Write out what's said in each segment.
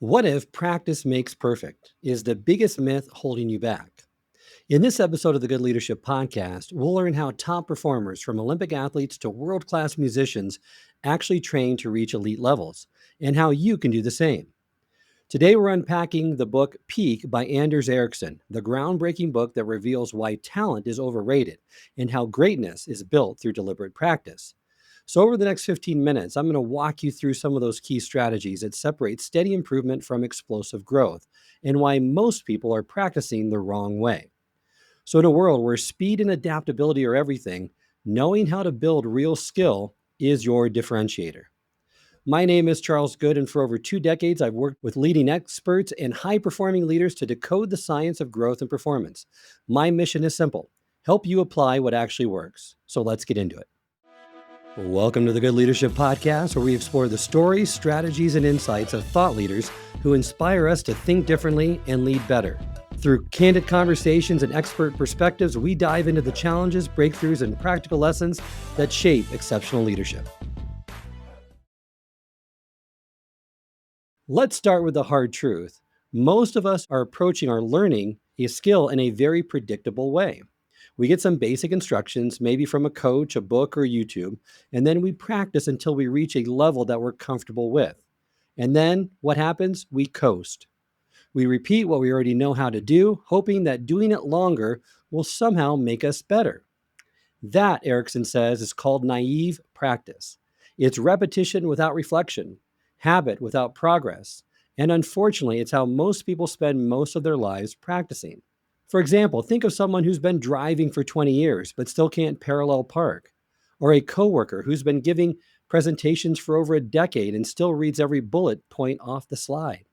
What if practice makes perfect is the biggest myth holding you back? In this episode of the Good Leadership Podcast, we'll learn how top performers from Olympic athletes to world class musicians actually train to reach elite levels and how you can do the same. Today, we're unpacking the book Peak by Anders Ericsson, the groundbreaking book that reveals why talent is overrated and how greatness is built through deliberate practice. So, over the next 15 minutes, I'm going to walk you through some of those key strategies that separate steady improvement from explosive growth and why most people are practicing the wrong way. So, in a world where speed and adaptability are everything, knowing how to build real skill is your differentiator. My name is Charles Good, and for over 2 decades, I've worked with leading experts and high performing leaders to decode the science of growth and performance. My mission is simple: help you apply what actually works. So, let's get into it. Welcome to the Good Leadership Podcast, where we explore the stories, strategies, and insights of thought leaders who inspire us to think differently and lead better. Through candid conversations and expert perspectives, we dive into the challenges, breakthroughs, and practical lessons that shape exceptional leadership. Let's start with the hard truth. Most of us are approaching our learning a skill in a very predictable way. We get some basic instructions, maybe from a coach, a book, or YouTube, and then we practice until we reach a level that we're comfortable with. And then what happens? We coast. We repeat what we already know how to do, hoping that doing it longer will somehow make us better. That, Ericsson says, is called naive practice. It's repetition without reflection, habit without progress, and unfortunately, it's how most people spend most of their lives practicing. For example, think of someone who's been driving for 20 years but still can't parallel park, or a coworker who's been giving presentations for over a decade and still reads every bullet point off the slide.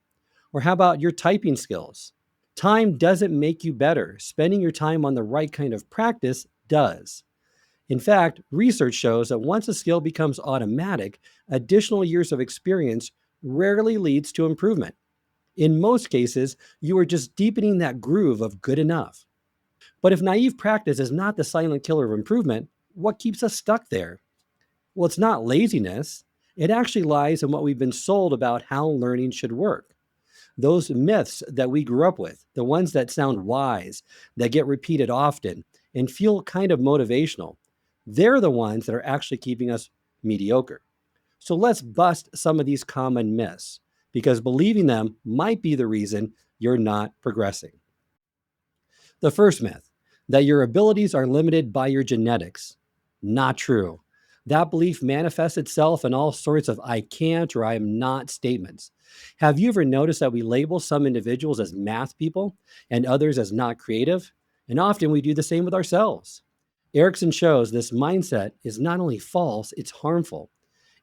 Or how about your typing skills? Time doesn't make you better. Spending your time on the right kind of practice does. In fact, research shows that once a skill becomes automatic, additional years of experience rarely leads to improvement. In most cases, you are just deepening that groove of good enough. But if naive practice is not the silent killer of improvement, what keeps us stuck there? Well, it's not laziness. It actually lies in what we've been sold about how learning should work. Those myths that we grew up with, the ones that sound wise, that get repeated often, and feel kind of motivational, they're the ones that are actually keeping us mediocre. So let's bust some of these common myths, because believing them might be the reason you're not progressing. The first myth, that your abilities are limited by your genetics. Not true. That belief manifests itself in all sorts of I can't or I am not statements. Have you ever noticed that we label some individuals as math people and others as not creative? And often we do the same with ourselves. Ericsson shows this mindset is not only false, it's harmful.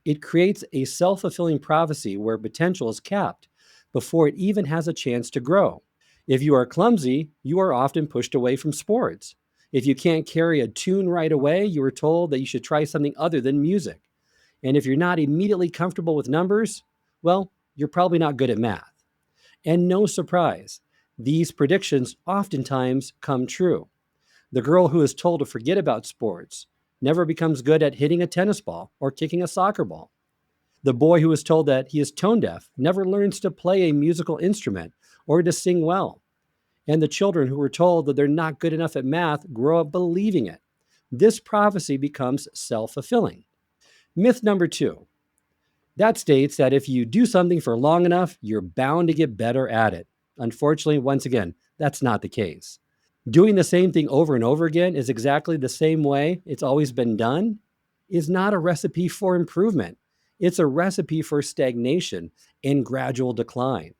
It creates a self-fulfilling prophecy where potential is capped before it even has a chance to grow. If you are clumsy, you are often pushed away from sports. If you can't carry a tune right away, you are told that you should try something other than music. And if you're not immediately comfortable with numbers, well, you're probably not good at math. And no surprise, these predictions oftentimes come true. The girl who is told to forget about sports never becomes good at hitting a tennis ball or kicking a soccer ball. The boy who is told that he is tone deaf never learns to play a musical instrument or to sing well. And the children who were told that they're not good enough at math grow up believing it. This prophecy becomes self-fulfilling. Myth number 2. That states that if you do something for long enough, you're bound to get better at it. Unfortunately, once again, that's not the case. Doing the same thing over and over again is exactly the same way it's always been done is not a recipe for improvement. It's a recipe for stagnation and gradual decline.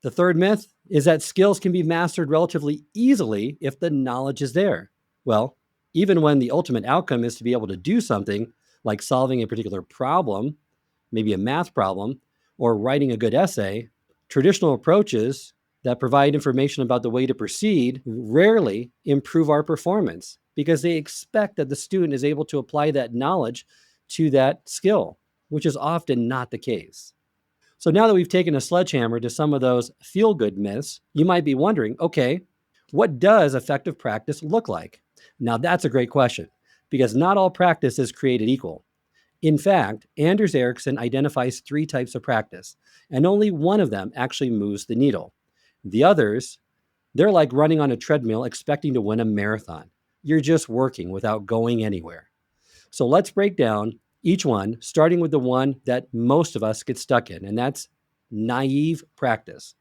The third myth is that skills can be mastered relatively easily if the knowledge is there. Well, even when the ultimate outcome is to be able to do something like solving a particular problem, maybe a math problem, or writing a good essay, traditional approaches that provide information about the way to proceed rarely improve our performance because they expect that the student is able to apply that knowledge to that skill, which is often not the case. So now that we've taken a sledgehammer to some of those feel-good myths, you might be wondering, okay, what does effective practice look like? Now that's a great question because not all practice is created equal. In fact, Anders Ericsson identifies three types of practice, and only one of them actually moves the needle. The others, they're like running on a treadmill expecting to win a marathon. You're just working without going anywhere. So let's break down each one, starting with the one that most of us get stuck in, and that's naive practice.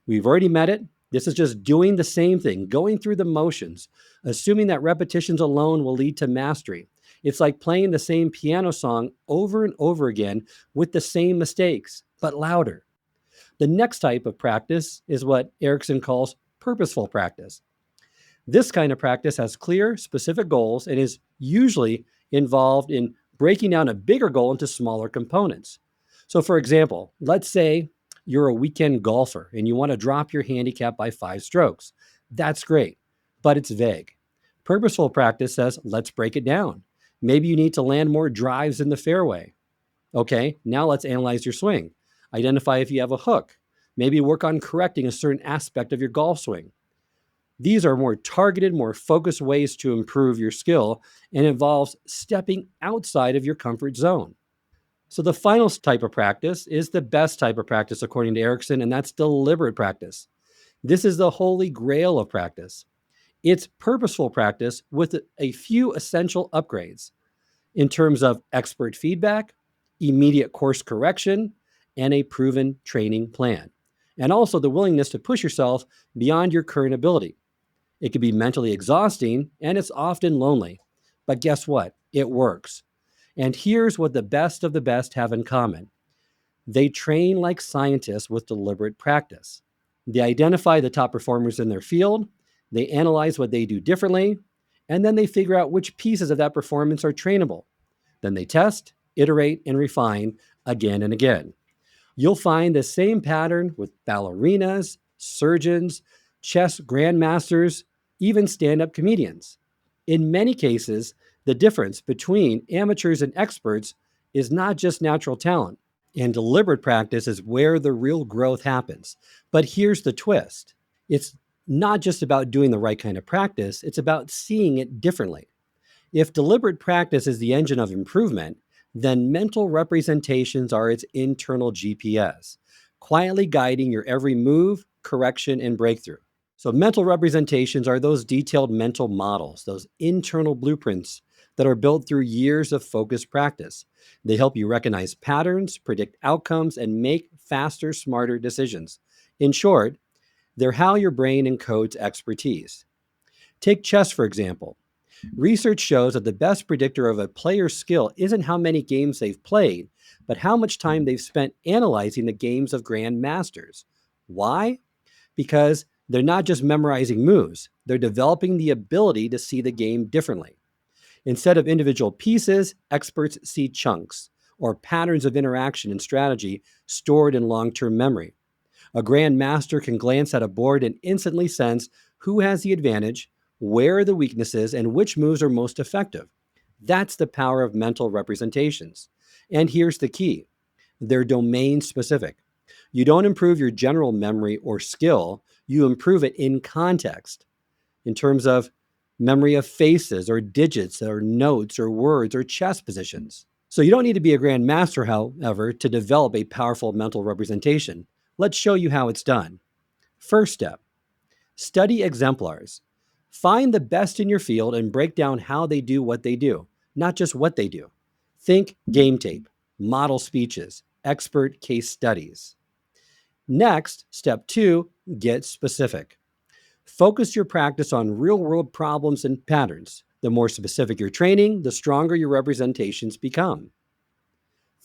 We've already met it. This is just doing the same thing, going through the motions, assuming that repetitions alone will lead to mastery. It's like playing the same piano song over and over again with the same mistakes, but louder. The next type of practice is what Erickson calls purposeful practice. This kind of practice has clear, specific goals and is usually involved in breaking down a bigger goal into smaller components. So, for example, let's say you're a weekend golfer and you want to drop your handicap by 5 strokes. That's great, but it's vague. Purposeful practice says, let's break it down. Maybe you need to land more drives in the fairway. Okay, now let's analyze your swing. Identify if you have a hook. Maybe work on correcting a certain aspect of your golf swing. These are more targeted, more focused ways to improve your skill and involves stepping outside of your comfort zone. So the final type of practice is the best type of practice according to Erickson, and that's deliberate practice. This is the holy grail of practice. It's purposeful practice with a few essential upgrades in terms of expert feedback, immediate course correction, and a proven training plan. And also the willingness to push yourself beyond your current ability. It can be mentally exhausting and it's often lonely. But guess what? It works. And here's what the best of the best have in common. They train like scientists with deliberate practice. They identify the top performers in their field, they analyze what they do differently, and then they figure out which pieces of that performance are trainable. Then they test, iterate, and refine again and again. You'll find the same pattern with ballerinas, surgeons, chess grandmasters, even stand-up comedians. In many cases, the difference between amateurs and experts is not just natural talent, and deliberate practice is where the real growth happens. But here's the twist. It's not just about doing the right kind of practice, it's about seeing it differently. If deliberate practice is the engine of improvement, then mental representations are its internal GPS, quietly guiding your every move, correction, and breakthrough. So mental representations are those detailed mental models, those internal blueprints that are built through years of focused practice. They help you recognize patterns, predict outcomes, and make faster, smarter decisions. In short, they're how your brain encodes expertise. Take chess, for example. Research shows that the best predictor of a player's skill isn't how many games they've played, but how much time they've spent analyzing the games of grandmasters. Why? Because they're not just memorizing moves, they're developing the ability to see the game differently. Instead of individual pieces, experts see chunks or patterns of interaction and strategy stored in long-term memory. A grandmaster can glance at a board and instantly sense who has the advantage, where are the weaknesses, and which moves are most effective. That's the power of mental representations. And here's the key. They're domain specific. You don't improve your general memory or skill, you improve it in context, in terms of memory of faces or digits or notes or words or chess positions. So you don't need to be a grandmaster, however, to develop a powerful mental representation. Let's show you how it's done. First step, study exemplars. Find the best in your field and break down how they do what they do, not just what they do. Think game tape, model speeches, expert case studies. Next, step 2, get specific. Focus your practice on real-world problems and patterns. The more specific your training, the stronger your representations become.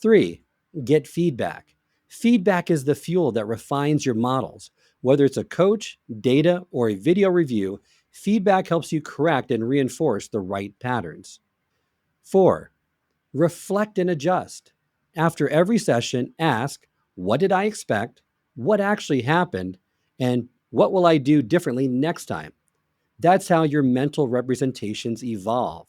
3, get feedback. Feedback is the fuel that refines your models. Whether it's a coach, data, or a video review, feedback helps you correct and reinforce the right patterns. 4, reflect and adjust. After every session, ask, what did I expect? What actually happened? And what will I do differently next time? That's how your mental representations evolve.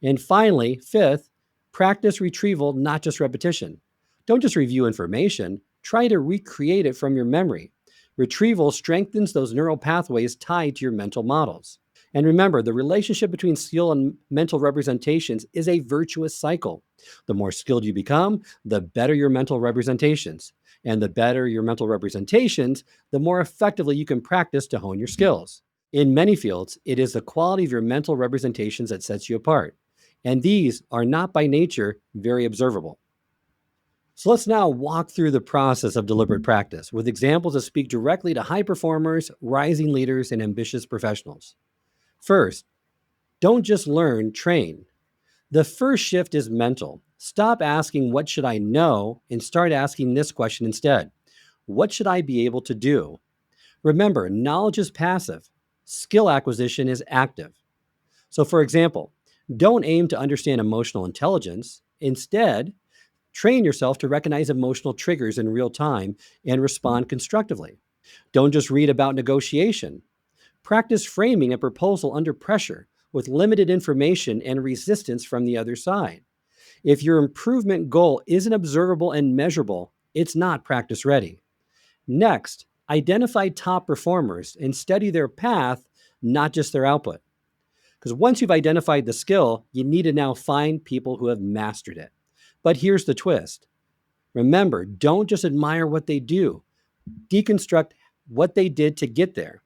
And finally, 5th, practice retrieval, not just repetition. Don't just review information, try to recreate it from your memory. Retrieval strengthens those neural pathways tied to your mental models. And remember, the relationship between skill and mental representations is a virtuous cycle. The more skilled you become, the better your mental representations. And the better your mental representations, the more effectively you can practice to hone your skills. In many fields, it is the quality of your mental representations that sets you apart. And these are not by nature very observable. So let's now walk through the process of deliberate practice with examples that speak directly to high performers, rising leaders, and ambitious professionals. First, don't just learn, train. The first shift is mental. Stop asking, what should I know? And start asking this question instead: what should I be able to do? Remember, knowledge is passive, skill acquisition is active. So, for example, don't aim to understand emotional intelligence. Instead, train yourself to recognize emotional triggers in real time and respond constructively. Don't just read about negotiation. Practice framing a proposal under pressure with limited information and resistance from the other side. If your improvement goal isn't observable and measurable, it's not practice ready. Next, identify top performers and study their path, not just their output. Because once you've identified the skill, you need to now find people who have mastered it. But here's the twist. Remember, don't just admire what they do, deconstruct what they did to get there.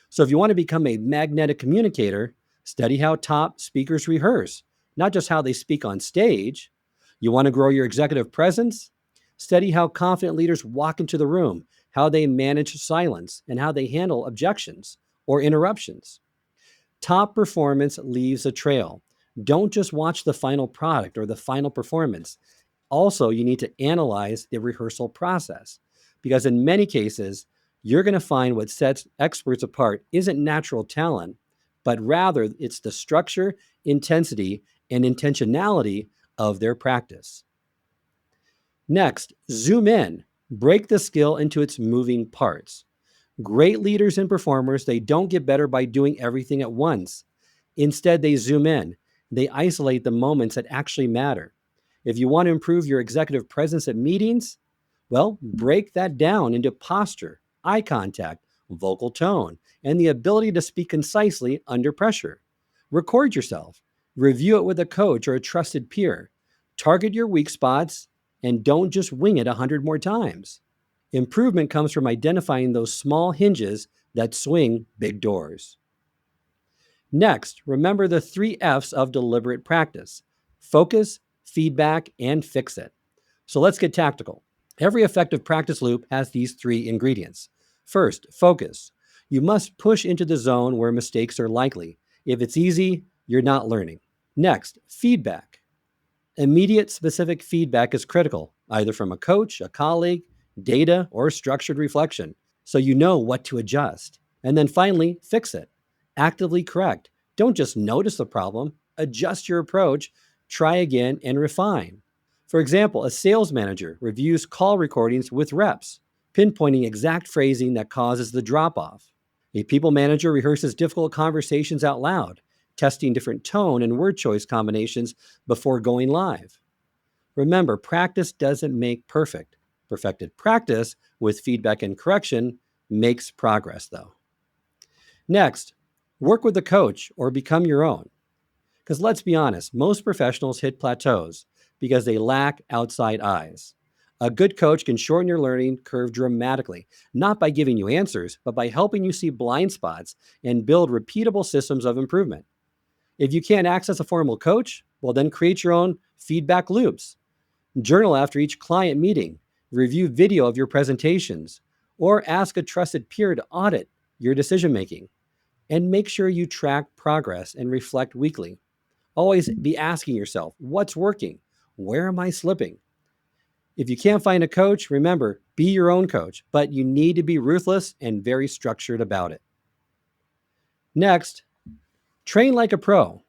So if you want to become a magnetic communicator, study how top speakers rehearse, not just how they speak on stage. You want to grow your executive presence? Study how confident leaders walk into the room, how they manage silence, and how they handle objections or interruptions. Top performance leaves a trail. Don't just watch the final product or the final performance. Also, you need to analyze the rehearsal process because in many cases, you're going to find what sets experts apart isn't natural talent, but rather it's the structure, intensity, and intentionality of their practice. Next, zoom in. Break the skill into its moving parts. Great leaders and performers, they don't get better by doing everything at once. Instead, they zoom in. They isolate the moments that actually matter. If you want to improve your executive presence at meetings, well, break that down into posture, eye contact, vocal tone, and the ability to speak concisely under pressure. Record yourself. Review it with a coach or a trusted peer. Target your weak spots and don't just wing it 100 more times. Improvement comes from identifying those small hinges that swing big doors. Next, remember the 3 F's of deliberate practice: focus, feedback, and fix it. So let's get tactical. Every effective practice loop has these 3 ingredients. First, focus. You must push into the zone where mistakes are likely. If it's easy, you're not learning. Next, feedback. Immediate specific feedback is critical, either from a coach, a colleague, data, or structured reflection, so you know what to adjust. And then finally, fix it. Actively correct. Don't just notice the problem, adjust your approach, try again, and refine. For example, a sales manager reviews call recordings with reps, pinpointing exact phrasing that causes the drop off. A people manager rehearses difficult conversations out loud, testing different tone and word choice combinations before going live. Remember, practice doesn't make perfect. Perfected practice with feedback and correction makes progress, though. Next, work with a coach or become your own. Because let's be honest, most professionals hit plateaus because they lack outside eyes. A good coach can shorten your learning curve dramatically, not by giving you answers, but by helping you see blind spots and build repeatable systems of improvement. If you can't access a formal coach, well, then create your own feedback loops. Journal after each client meeting, review video of your presentations, or ask a trusted peer to audit your decision making. And make sure you track progress and reflect weekly. Always be asking yourself, what's working? Where am I slipping? If you can't find a coach, remember, be your own coach, but you need to be ruthless and very structured about it. Next, train like a pro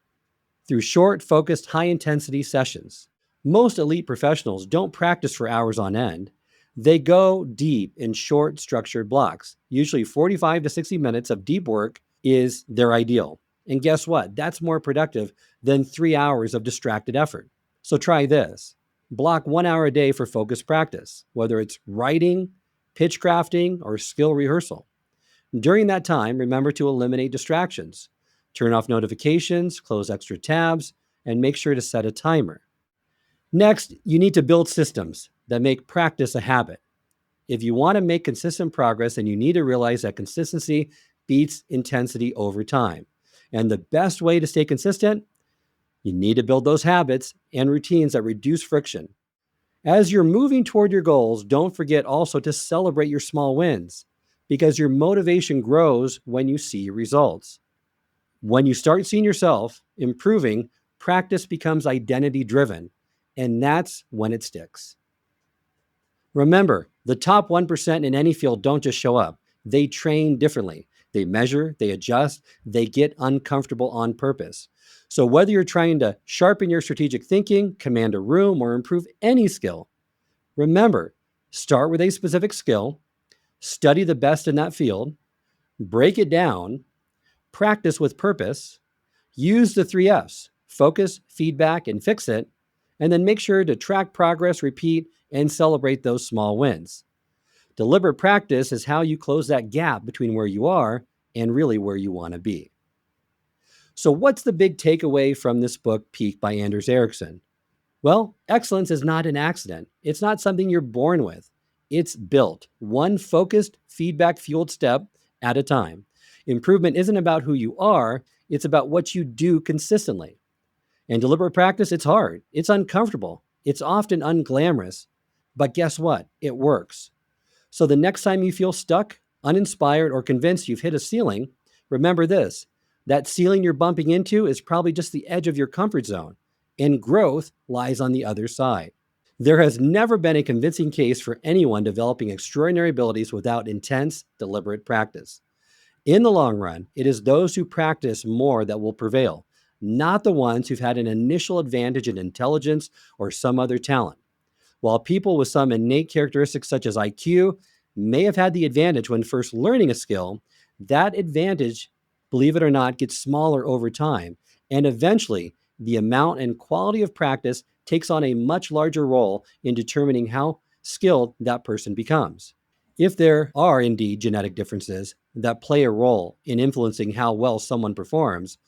through short, focused, high-intensity sessions. Most elite professionals don't practice for hours on end. They go deep in short, structured blocks. Usually 45 to 60 minutes of deep work is their ideal. And guess what? That's more productive than 3 hours of distracted effort. So try this. Block 1 hour a day for focused practice, whether it's writing, pitch crafting, or skill rehearsal. During that time, remember to eliminate distractions. Turn off notifications, close extra tabs, and make sure to set a timer. Next, you need to build systems that make practice a habit. If you want to make consistent progress, then you need to realize that consistency beats intensity over time. And the best way to stay consistent, you need to build those habits and routines that reduce friction. As you're moving toward your goals, don't forget also to celebrate your small wins because your motivation grows when you see results. When you start seeing yourself improving, practice becomes identity driven, and that's when it sticks. Remember, the top 1% in any field don't just show up. They train differently. They measure, they adjust, they get uncomfortable on purpose. So whether you're trying to sharpen your strategic thinking, command a room, or improve any skill, remember, start with a specific skill, study the best in that field, break it down, practice with purpose, use the 3 Fs: focus, feedback, and fix it, and then make sure to track progress, repeat, and celebrate those small wins. Deliberate practice is how you close that gap between where you are and really where you want to be. So, what's the big takeaway from this book, Peak by Anders Ericsson? Well, excellence is not an accident. It's not something you're born with. It's built, one focused, feedback fueled step at a time. Improvement isn't about who you are, it's about what you do consistently. And deliberate practice, it's hard, it's uncomfortable, it's often unglamorous. But guess what? It works. So the next time you feel stuck, uninspired, or convinced you've hit a ceiling, remember this: that ceiling you're bumping into is probably just the edge of your comfort zone, and growth lies on the other side. There has never been a convincing case for anyone developing extraordinary abilities without intense, deliberate practice. In the long run, it is those who practice more that will prevail, not the ones who've had an initial advantage in intelligence or some other talent. While people with some innate characteristics such as IQ may have had the advantage when first learning a skill, that advantage, believe it or not, gets smaller over time. And eventually, the amount and quality of practice takes on a much larger role in determining how skilled that person becomes. If there are indeed genetic differences that play a role in influencing how well someone performs,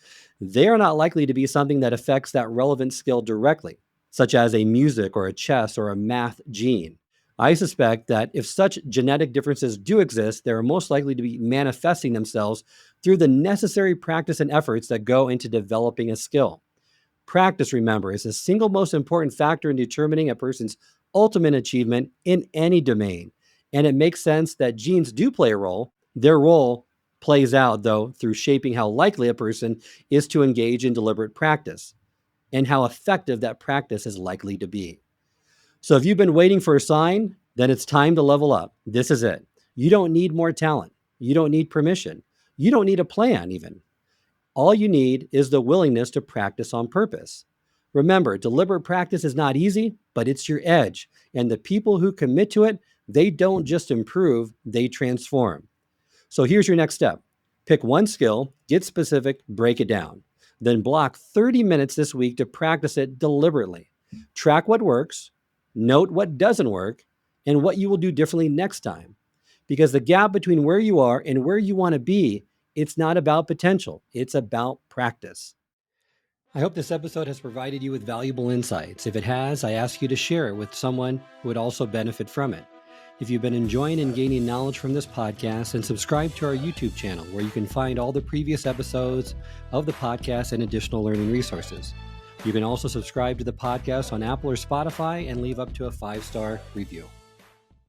they are not likely to be something that affects that relevant skill directly, such as a music or a chess or a math gene. I suspect that if such genetic differences do exist, they are most likely to be manifesting themselves through the necessary practice and efforts that go into developing a skill. Practice, remember, is the single most important factor in determining a person's ultimate achievement in any domain. And it makes sense that genes do play a role. Their role plays out, though, through shaping how likely a person is to engage in deliberate practice and how effective that practice is likely to be. So if you've been waiting for a sign, then it's time to level up. This is it. You don't need more talent. You don't need permission. You don't need a plan, even. All you need is the willingness to practice on purpose. Remember, deliberate practice is not easy, but it's your edge. And the people who commit to it, they don't just improve, they transform. So here's your next step. Pick one skill, get specific, break it down. Then block 30 minutes this week to practice it deliberately. Track what works, note what doesn't work, and what you will do differently next time. Because the gap between where you are and where you want to be, it's not about potential, it's about practice. I hope this episode has provided you with valuable insights. If it has, I ask you to share it with someone who would also benefit from it. If you've been enjoying and gaining knowledge from this podcast, then subscribe to our YouTube channel where you can find all the previous episodes of the podcast and additional learning resources. You can also subscribe to the podcast on Apple or Spotify and leave up to a 5-star review.